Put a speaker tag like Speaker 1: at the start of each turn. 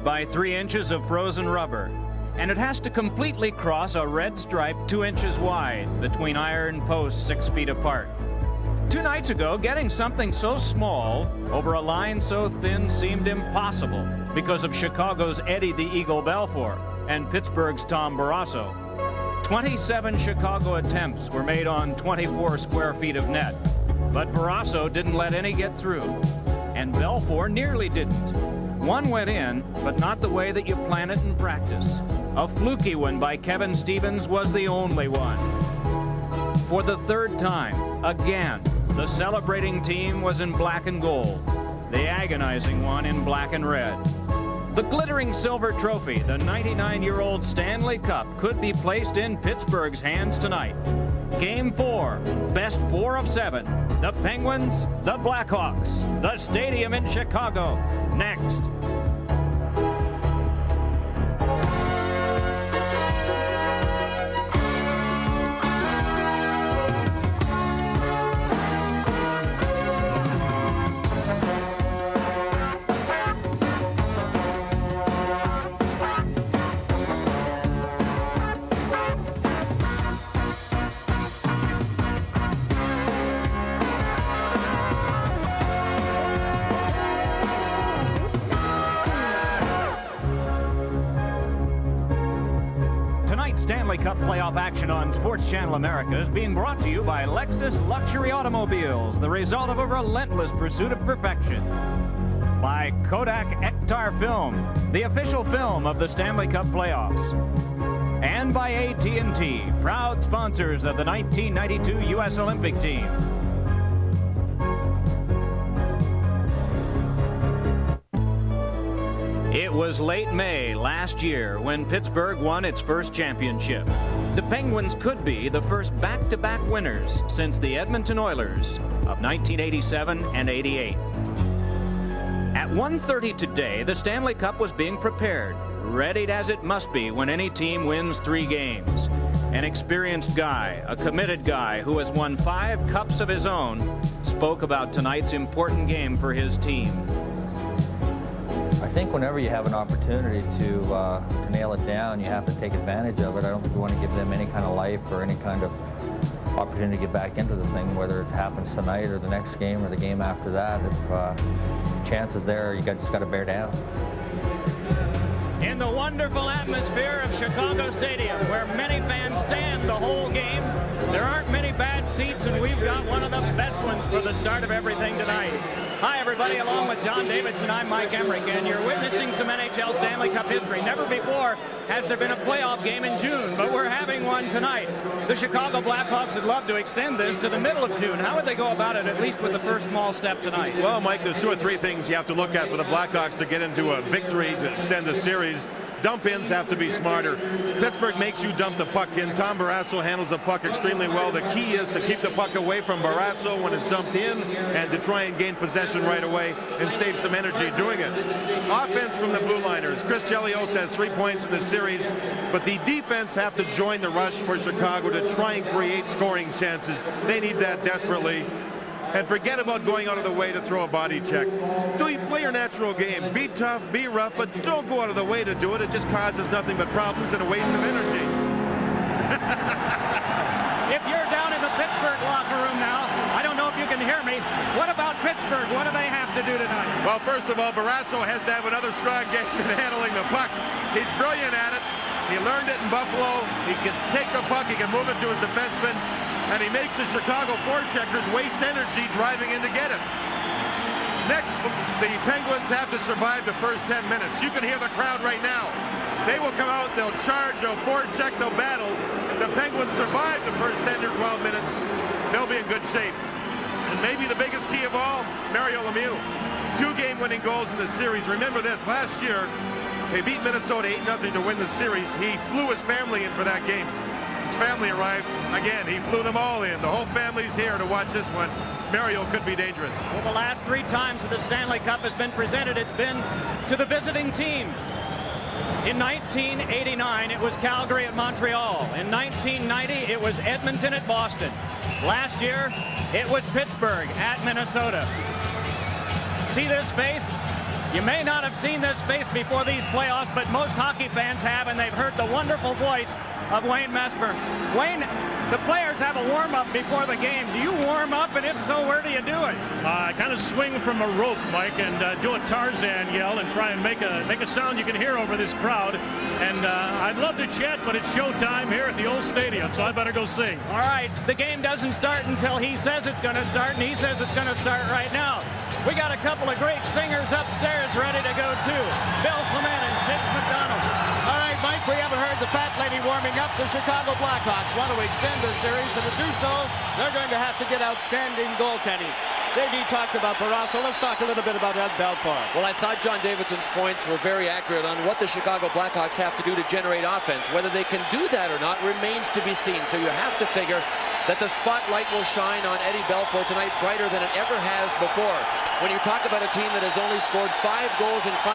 Speaker 1: by 3 inches of frozen rubber, and it has to completely cross a red stripe 2 inches wide between iron posts 6 feet apart. 2 nights ago, getting something so small over a line so thin seemed impossible because of Chicago's Eddie the Eagle Belfour and Pittsburgh's Tom Barrasso. 27 Chicago attempts were made on 24 square feet of net, but Barrasso didn't let any get through, and Belfour nearly didn't. One went in, but not the way that you plan it in practice. A fluky one by Kevin Stevens was the only one. For the third time, again, the celebrating team was in black and gold, the agonizing one in black and red. The glittering silver trophy, the 99-year-old Stanley Cup, could be placed in Pittsburgh's hands tonight. Game 4, best 4 of 7. The Penguins, the Blackhawks, the stadium in Chicago. Next. Stanley Cup playoff action on SportsChannel America is being brought to you by Lexus Luxury Automobiles, the result of a relentless pursuit of perfection. By Kodak Ektar Film, the official film of the Stanley Cup playoffs. And by AT&T, proud sponsors of the 1992 U.S. Olympic team. It was late May last year when Pittsburgh won its first championship. The Penguins could be the first back-to-back winners since the Edmonton Oilers of 1987 and 88. At 1:30 today, the Stanley Cup was being prepared, readied as it must be when any team wins 3 games. An experienced guy, a committed guy who has won 5 cups of his own, spoke about tonight's important game for his team.
Speaker 2: I think whenever you have an opportunity to nail it down, you have to take advantage of it. I don't think you want to give them any kind of life or any kind of opportunity to get back into the thing, whether it happens tonight or the next game or the game after that. If chances there, you just got to bear down.
Speaker 1: In the wonderful atmosphere of Chicago Stadium, where many fans stand the whole game, there aren't many bad seats, and we've got one of the best ones for the start of everything tonight. Hi, everybody. Along with John Davidson, I'm Mike Emrick, and you're witnessing some NHL Stanley Cup history. Never before has there been a playoff game in June, but we're having one tonight. The Chicago Blackhawks would love to extend this to the middle of June. How would they go about it, at least with the first small step tonight?
Speaker 3: Well, Mike, there's 2 or 3 things you have to look at for the Blackhawks to get into a victory to extend the series. Dump-ins have to be smarter. Pittsburgh makes you dump the puck in. Tom Barrasso handles the puck extremely well. The key is to keep the puck away from Barrasso when it's dumped in and to try and gain possession right away and save some energy doing it. Offense from the blue liners. Chris Chelios has 3 points in the series, but the defense have to join the rush for Chicago to try and create scoring chances. They need that desperately. And forget about going out of the way to throw a body check. Play your natural game. Be tough, be rough, but don't go out of the way to do it. It just causes nothing but problems and a waste of energy.
Speaker 1: If you're down in the Pittsburgh locker room now, I don't know if you can hear me. What about Pittsburgh? What do they have to do tonight?
Speaker 3: Well, first of all, Barrasso has to have another strong game in handling the puck. He's brilliant at it. He learned it in Buffalo. He can take the puck, he can move it to his defenseman, and he makes the Chicago forecheckers waste energy driving in to get it. Next, the Penguins have to survive the first 10 minutes. You can hear the crowd right now. They will come out, they'll charge, they'll forecheck, they'll battle. If the Penguins survive the first 10 or 12 minutes, they'll be in good shape. And maybe the biggest key of all, Mario Lemieux. 2 game-winning goals in the series. Remember this, last year, they beat Minnesota 8-0 to win the series. He flew his family in for that game. His family arrived again. He flew them all in. The whole family's here to watch this one. Mario could be dangerous.
Speaker 1: Well, the last 3 times that the Stanley Cup has been presented, it's been to the visiting team. In 1989, it was Calgary at Montreal. In 1990, it was Edmonton at Boston. Last year, it was Pittsburgh at Minnesota. See this face? You may not have seen this face before these playoffs, but most hockey fans have, and they've heard the wonderful voice of Wayne Mesmer. Wayne, the players have a warm-up before the game. Do you warm up, and if so, where do you do it?
Speaker 4: I kind of swing from a rope, Mike, and do a Tarzan yell and try and make a sound you can hear over this crowd. And I'd love to chat, but it's showtime here at the old stadium, so I better go sing.
Speaker 1: All right, the game doesn't start until he says it's going to start, and he says it's going to start right now. We got a couple of great singers upstairs ready to go, too. Bill Clement and James McDonald.
Speaker 5: All right, Mike, we haven't heard the fat lady warming up. The Chicago Blackhawks want to extend the series, and to do so, they're going to have to get outstanding goaltending. JD talked about Barrasso. Let's talk a little bit about Ed Belfour.
Speaker 6: Well, I thought John Davidson's points were very accurate on what the Chicago Blackhawks have to do to generate offense. Whether they can do that or not remains to be seen. So you have to figure that the spotlight will shine on Eddie Belfour tonight brighter than it ever has before. When you talk about a team that has only scored 5 goals in 5